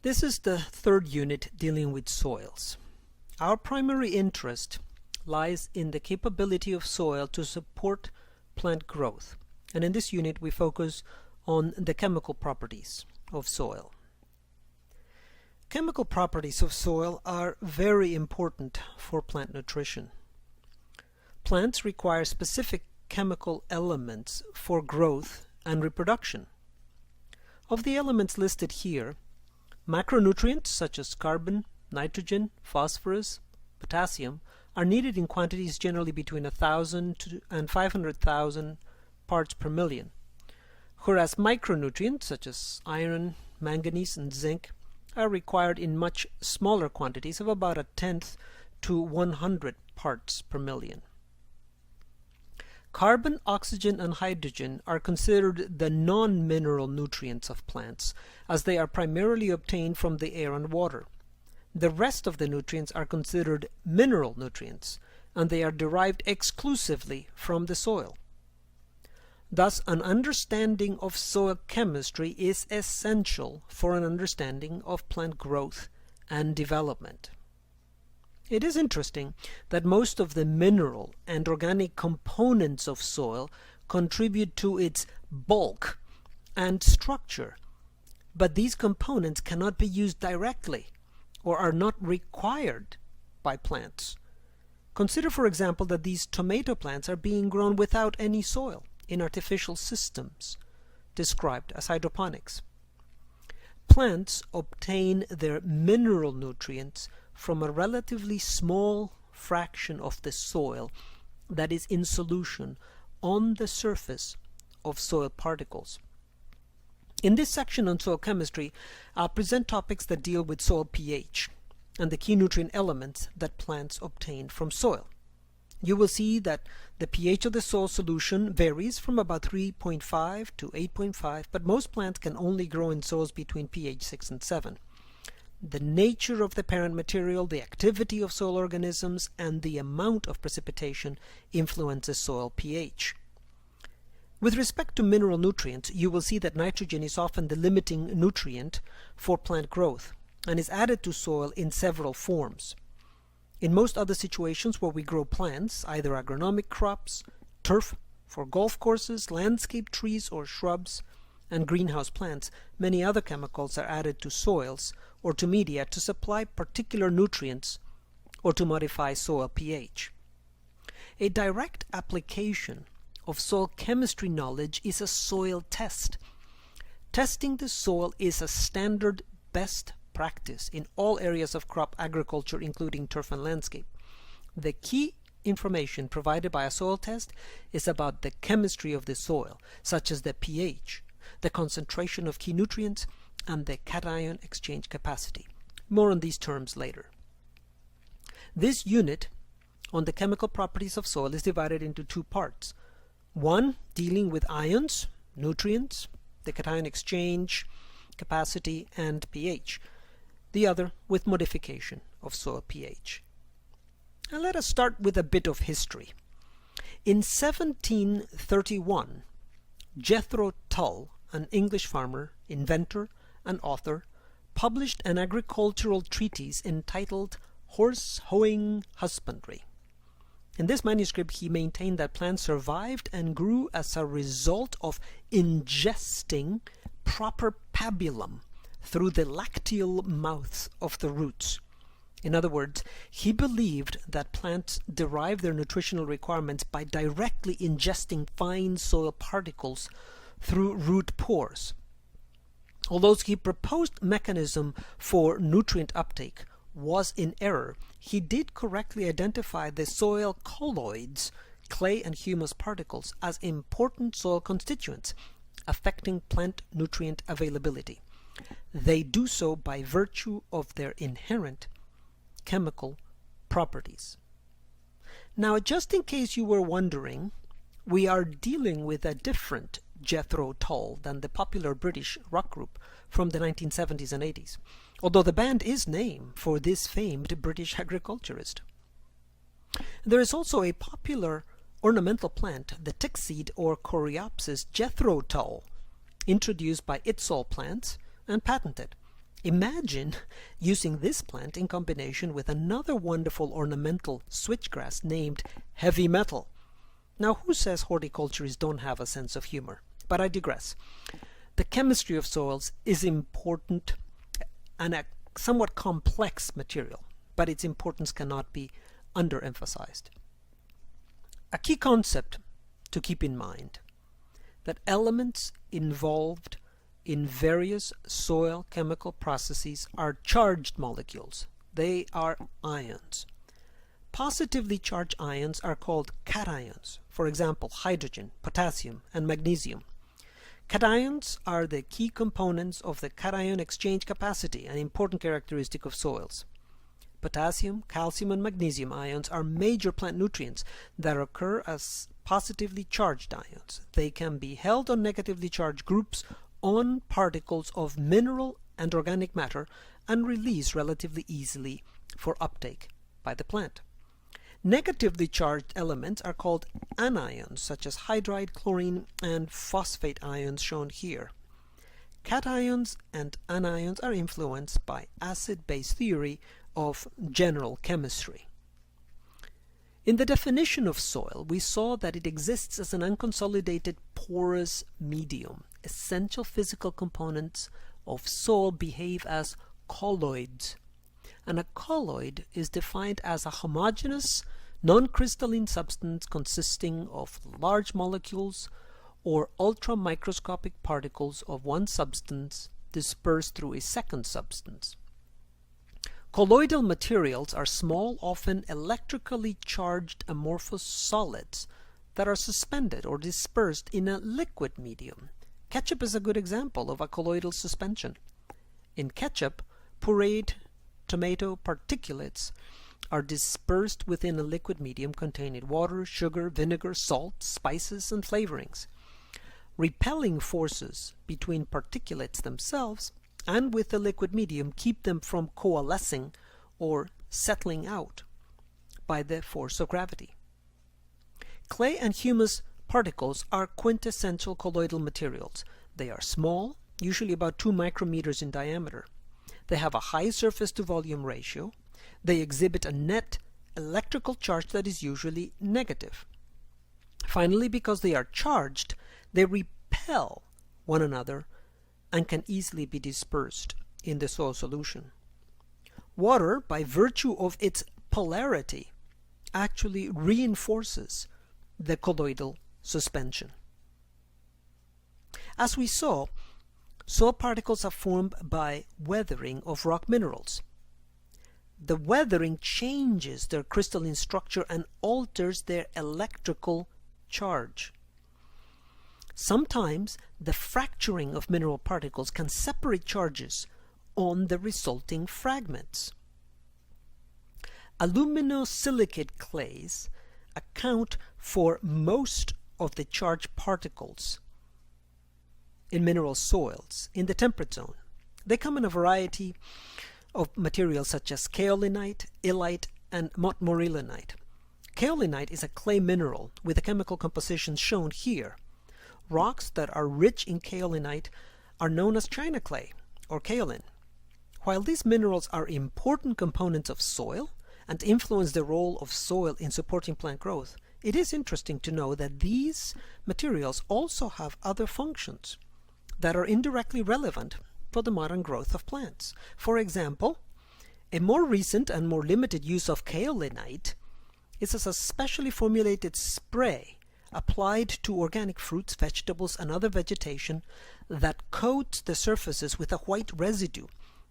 This is the third unit dealing with soils. Our primary interest lies in the capability of soil to support plant growth. And in this unit we focus on the chemical properties of soil. Chemical properties of soil are very important for plant nutrition. Plants require specific chemical elements for growth and reproduction. Of the elements listed here, macronutrients such as carbon, nitrogen, phosphorus, potassium are needed in quantities generally between 1,000 and 500,000 parts per million, whereas micronutrients such as iron, manganese, and zinc are required in much smaller quantities of about 1/10 to 100 parts per million. Carbon, oxygen, and hydrogen are considered the non-mineral nutrients of plants, as they are primarily obtained from the air and water. The rest of the nutrients are considered mineral nutrients, and they are derived exclusively from the soil. Thus, an understanding of soil chemistry is essential for an understanding of plant growth and development. It is interesting that most of the mineral and organic components of soil contribute to its bulk and structure, but these components cannot be used directly or are not required by plants. Consider, for example, that these tomato plants are being grown without any soil in artificial systems, described as hydroponics. Plants obtain their mineral nutrients from a relatively small fraction of the soil that is in solution on the surface of soil particles. In this section on soil chemistry, I'll present topics that deal with soil pH and the key nutrient elements that plants obtain from soil. You will see that the pH of the soil solution varies from about 3.5 to 8.5, but most plants can only grow in soils between pH 6 and 7. The nature of the parent material, the activity of soil organisms, and the amount of precipitation influences soil pH. With respect to mineral nutrients, you will see that nitrogen is often the limiting nutrient for plant growth and is added to soil in several forms. In most other situations where we grow plants, either agronomic crops, turf for golf courses, landscape trees or shrubs, and greenhouse plants, many other chemicals are added to soils or to media to supply particular nutrients or to modify soil pH. A direct application of soil chemistry knowledge is a soil test. Testing the soil is a standard best practice in all areas of crop agriculture, including turf and landscape. The key information provided by a soil test is about the chemistry of the soil, such as the pH, the concentration of key nutrients, and the cation exchange capacity. More on these terms later. This unit on the chemical properties of soil is divided into two parts. One dealing with ions, nutrients, the cation exchange capacity, and pH. The other with modification of soil pH. Now let us start with a bit of history. In 1731, Jethro Tull, an English farmer, inventor, and author, published an agricultural treatise entitled Horse-Hoeing Husbandry. In this manuscript, he maintained that plants survived and grew as a result of ingesting proper pabulum through the lacteal mouths of the roots. In other words, he believed that plants derive their nutritional requirements by directly ingesting fine soil particles through root pores. Although his proposed mechanism for nutrient uptake was in error, he did correctly identify the soil colloids, clay and humus particles, as important soil constituents affecting plant nutrient availability. They do so by virtue of their inherent chemical properties. Now, just in case you were wondering, we are dealing with a different Jethro Tull than the popular British rock group from the 1970s and 80s, although the band is named for this famed British agriculturist. There is also a popular ornamental plant, the tickseed or Coreopsis Jethro Tull, introduced by Itzol Plants and patented. Imagine using this plant in combination with another wonderful ornamental switchgrass named heavy metal. Now, who says horticulturists don't have a sense of humor? But I digress. The chemistry of soils is important and a somewhat complex material, but its importance cannot be underemphasized. A key concept to keep in mind: that elements involved in various soil chemical processes are charged molecules. They are ions. Positively charged ions are called cations, for example, hydrogen, potassium, and magnesium. Cations are the key components of the cation exchange capacity, an important characteristic of soils. Potassium, calcium, and magnesium ions are major plant nutrients that occur as positively charged ions. They can be held on negatively charged groups on particles of mineral and organic matter and released relatively easily for uptake by the plant. Negatively charged elements are called anions, such as hydride, chlorine, and phosphate ions shown here. Cations and anions are influenced by acid-base theory of general chemistry. In the definition of soil, we saw that it exists as an unconsolidated porous medium. Essential physical components of soil behave as colloids, and a colloid is defined as a homogeneous, non-crystalline substance consisting of large molecules or ultramicroscopic particles of one substance dispersed through a second substance. Colloidal materials are small, often electrically charged amorphous solids that are suspended or dispersed in a liquid medium. Ketchup is a good example of a colloidal suspension. In ketchup, pureed tomato particulates are dispersed within a liquid medium containing water, sugar, vinegar, salt, spices, and flavorings. Repelling forces between particulates themselves and with the liquid medium keep them from coalescing or settling out by the force of gravity. Clay and humus particles are quintessential colloidal materials. They are small, usually about 2 micrometers in diameter. They have a high surface to volume ratio. They exhibit a net electrical charge that is usually negative. Finally, because they are charged, they repel one another and can easily be dispersed in the soil solution. Water, by virtue of its polarity, actually reinforces the colloidal suspension. As we saw, soil particles are formed by weathering of rock minerals. The weathering changes their crystalline structure and alters their electrical charge. Sometimes the fracturing of mineral particles can separate charges on the resulting fragments. Aluminosilicate clays account for most of the charged particles in mineral soils in the temperate zone. They come in a variety of materials such as kaolinite, illite, and montmorillonite. Kaolinite is a clay mineral with the chemical composition shown here. Rocks that are rich in kaolinite are known as china clay or kaolin. While these minerals are important components of soil and influence the role of soil in supporting plant growth, it is interesting to know that these materials also have other functions that are indirectly relevant for the modern growth of plants. For example, a more recent and more limited use of kaolinite is as a specially formulated spray applied to organic fruits, vegetables, and other vegetation that coats the surfaces with a white residue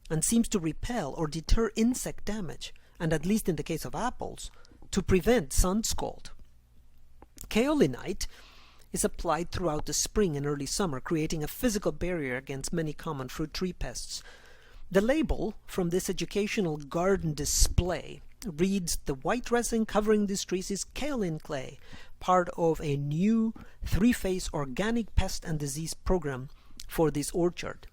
and seems to repel or deter insect damage, and at least in the case of apples, to prevent sun scald. Kaolinite is applied throughout the spring and early summer, creating a physical barrier against many common fruit tree pests. The label from this educational garden display reads, "The white resin covering these trees is kaolin clay, part of a new 3-phase organic pest and disease program for this orchard."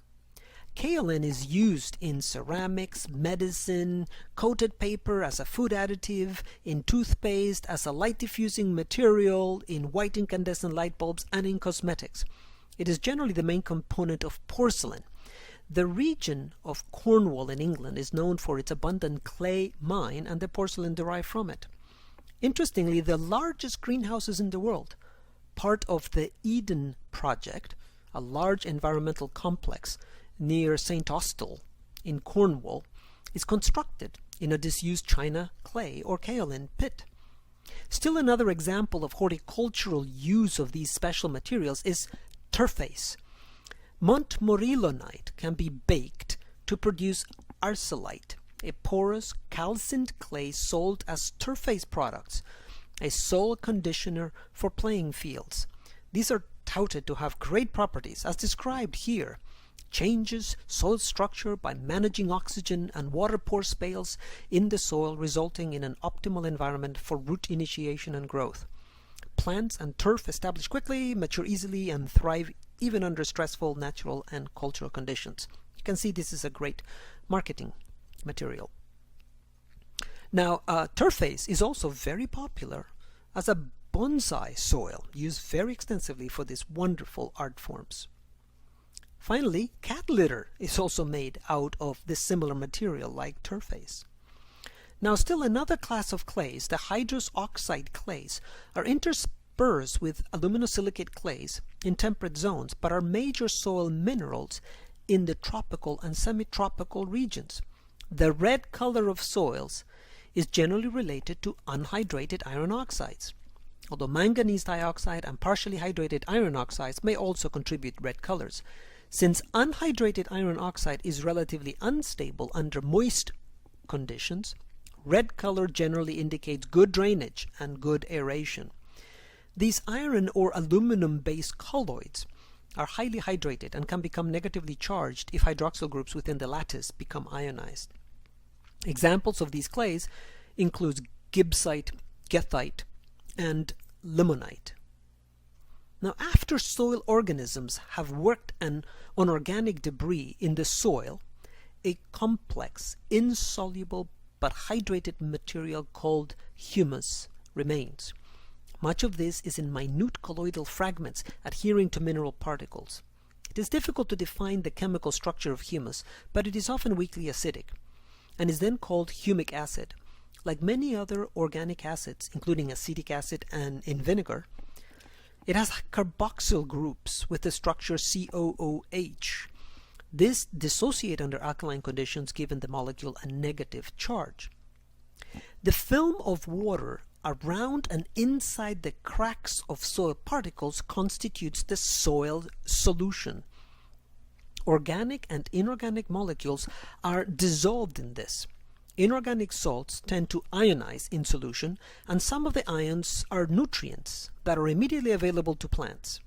Kaolin is used in ceramics, medicine, coated paper as a food additive, in toothpaste, as a light diffusing material, in white incandescent light bulbs, and in cosmetics. It is generally the main component of porcelain. The region of Cornwall in England is known for its abundant clay mine and the porcelain derived from it. Interestingly, the largest greenhouses in the world, part of the Eden Project, a large environmental complex near St. Austell in Cornwall, is constructed in a disused china, clay, or kaolin pit. Still another example of horticultural use of these special materials is turfase. Montmorillonite can be baked to produce arcellite, a porous, calcined clay sold as turfase products, a soil conditioner for playing fields. These are touted to have great properties, as described here. Changes soil structure by managing oxygen and water pore spales in the soil, resulting in an optimal environment for root initiation and growth. Plants and turf establish quickly, mature easily, and thrive even under stressful natural and cultural conditions. You can see this is a great marketing material. Now, turfase is also very popular as a bonsai soil, used very extensively for these wonderful art forms. Finally, cat litter is also made out of this similar material like turfase. Now, still another class of clays, the hydrous oxide clays, are interspersed with aluminosilicate clays in temperate zones, but are major soil minerals in the tropical and semi-tropical regions. The red color of soils is generally related to unhydrated iron oxides, although manganese dioxide and partially hydrated iron oxides may also contribute red colors. Since unhydrated iron oxide is relatively unstable under moist conditions, red color generally indicates good drainage and good aeration. These iron or aluminum-based colloids are highly hydrated and can become negatively charged if hydroxyl groups within the lattice become ionized. Examples of these clays include gibbsite, goethite, and limonite. Now, after soil organisms have worked on organic debris in the soil, a complex, insoluble, but hydrated material called humus remains. Much of this is in minute colloidal fragments adhering to mineral particles. It is difficult to define the chemical structure of humus, but it is often weakly acidic, and is then called humic acid. Like many other organic acids, including acetic acid and in vinegar, it has carboxyl groups with the structure COOH. This dissociates under alkaline conditions, giving the molecule a negative charge. The film of water around and inside the cracks of soil particles constitutes the soil solution. Organic and inorganic molecules are dissolved in this. Inorganic salts tend to ionize in solution, and some of the ions are nutrients that are immediately available to plants.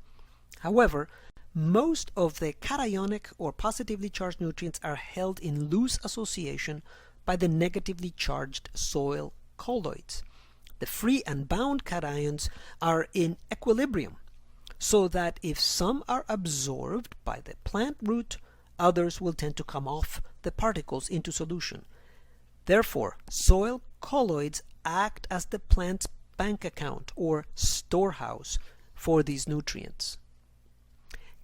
However, most of the cationic or positively charged nutrients are held in loose association by the negatively charged soil colloids. The free and bound cations are in equilibrium, so that if some are absorbed by the plant root, others will tend to come off the particles into solution. Therefore, soil colloids act as the plant's bank account or storehouse for these nutrients.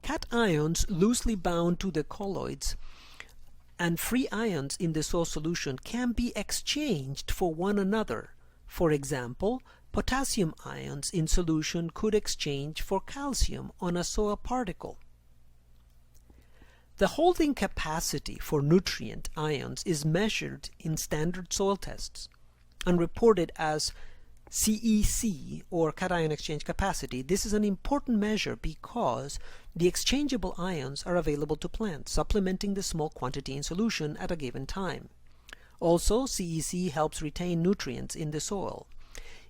Cations loosely bound to the colloids and free ions in the soil solution can be exchanged for one another. For example, potassium ions in solution could exchange for calcium on a soil particle. The holding capacity for nutrient ions is measured in standard soil tests and reported as CEC, or cation exchange capacity. This is an important measure because the exchangeable ions are available to plants, supplementing the small quantity in solution at a given time. Also, CEC helps retain nutrients in the soil.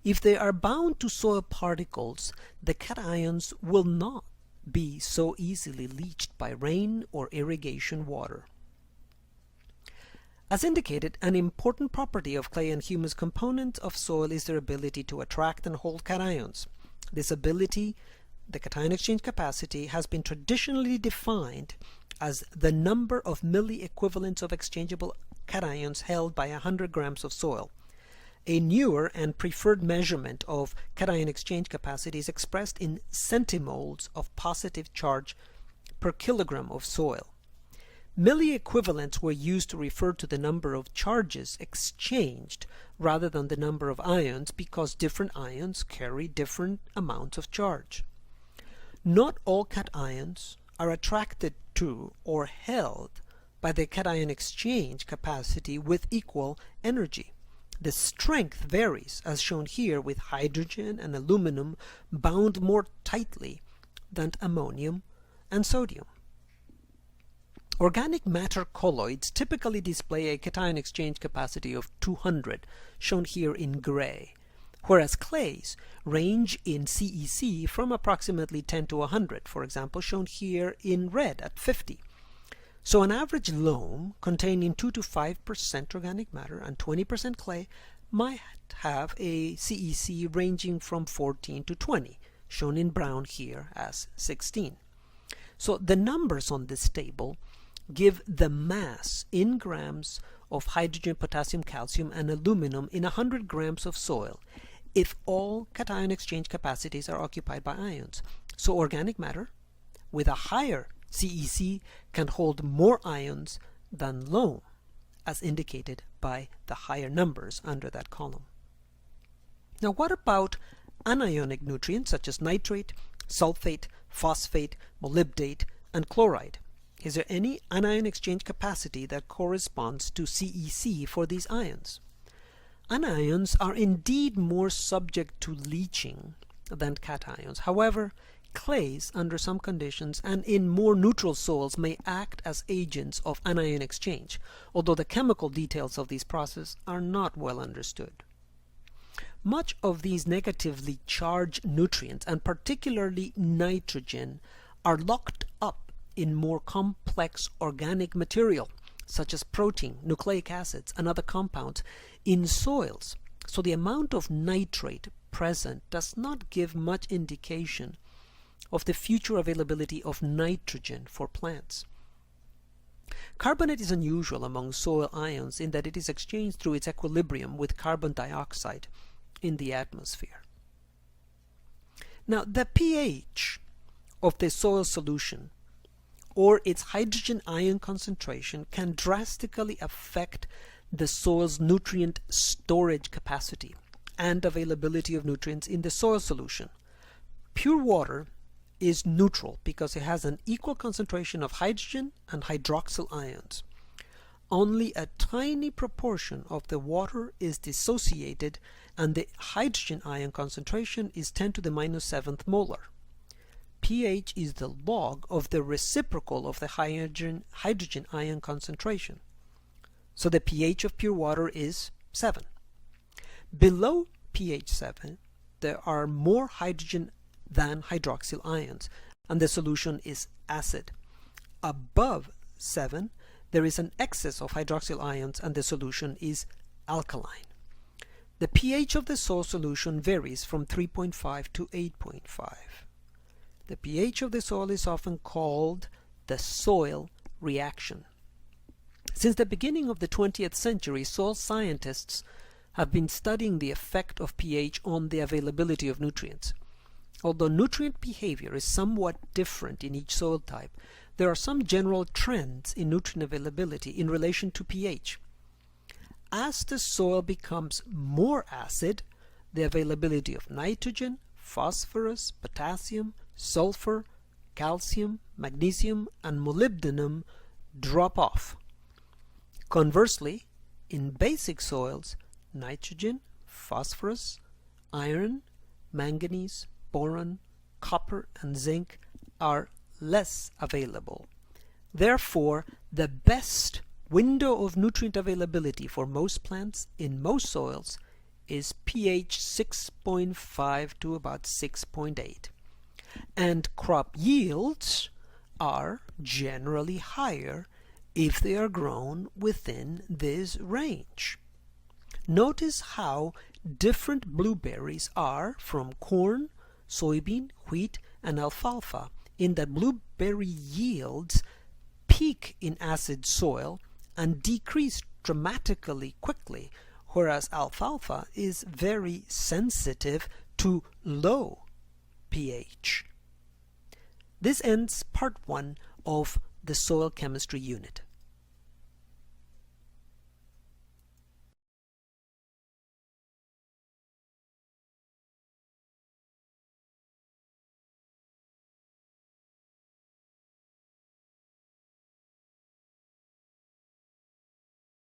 If they are bound to soil particles, the cations will not be so easily leached by rain or irrigation water. As indicated, an important property of clay and humus components of soil is their ability to attract and hold cations. This ability, the cation exchange capacity, has been traditionally defined as the number of milliequivalents of exchangeable cations held by 100 grams of soil. A newer and preferred measurement of cation exchange capacity is expressed in centimoles of positive charge per kilogram of soil. Milliequivalents were used to refer to the number of charges exchanged rather than the number of ions because different ions carry different amounts of charge. Not all cations are attracted to or held by the cation exchange capacity with equal energy. The strength varies, as shown here, with hydrogen and aluminum bound more tightly than ammonium and sodium. Organic matter colloids typically display a cation exchange capacity of 200, shown here in gray, whereas clays range in CEC from approximately 10 to 100, for example, shown here in red at 50. So an average loam containing 2 to 5% organic matter and 20% clay might have a CEC ranging from 14 to 20, shown in brown here as 16. So the numbers on this table give the mass in grams of hydrogen, potassium, calcium, and aluminum in 100 grams of soil if all cation exchange capacities are occupied by ions. So organic matter with a higher CEC can hold more ions than loam, as indicated by the higher numbers under that column. Now what about anionic nutrients such as nitrate, sulfate, phosphate, molybdate, and chloride? Is there any anion exchange capacity that corresponds to CEC for these ions? Anions are indeed more subject to leaching than cations. However, clays under some conditions and in more neutral soils may act as agents of anion exchange, although the chemical details of these processes are not well understood. Much of these negatively charged nutrients, and particularly nitrogen, are locked up in more complex organic material, such as protein, nucleic acids, and other compounds in soils. So the amount of nitrate present does not give much indication of the future availability of nitrogen for plants. Carbonate is unusual among soil ions in that it is exchanged through its equilibrium with carbon dioxide in the atmosphere. Now, the pH of the soil solution or its hydrogen ion concentration can drastically affect the soil's nutrient storage capacity and availability of nutrients in the soil solution. Pure water is neutral because it has an equal concentration of hydrogen and hydroxyl ions. Only a tiny proportion of the water is dissociated, and the hydrogen ion concentration is 10 to the minus 7th molar. pH is the log of the reciprocal of the hydrogen ion concentration. So the pH of pure water is 7. Below pH 7, there are more hydrogen than hydroxyl ions, and the solution is acid. Above 7, there is an excess of hydroxyl ions, and the solution is alkaline. The pH of the soil solution varies from 3.5 to 8.5. The pH of the soil is often called the soil reaction. Since the beginning of the 20th century, soil scientists have been studying the effect of pH on the availability of nutrients. Although nutrient behavior is somewhat different in each soil type, there are some general trends in nutrient availability in relation to pH. As the soil becomes more acid, the availability of nitrogen, phosphorus, potassium, sulfur, calcium, magnesium, and molybdenum drop off. Conversely, in basic soils, nitrogen, phosphorus, iron, manganese, boron, copper, and zinc are less available. Therefore, the best window of nutrient availability for most plants in most soils is pH 6.5 to about 6.8. And crop yields are generally higher if they are grown within this range. Notice how different blueberries are from corn, soybean, wheat, and alfalfa, in that blueberry yields peak in acid soil and decrease dramatically quickly, whereas alfalfa is very sensitive to low pH. This ends part 1 of the soil chemistry unit.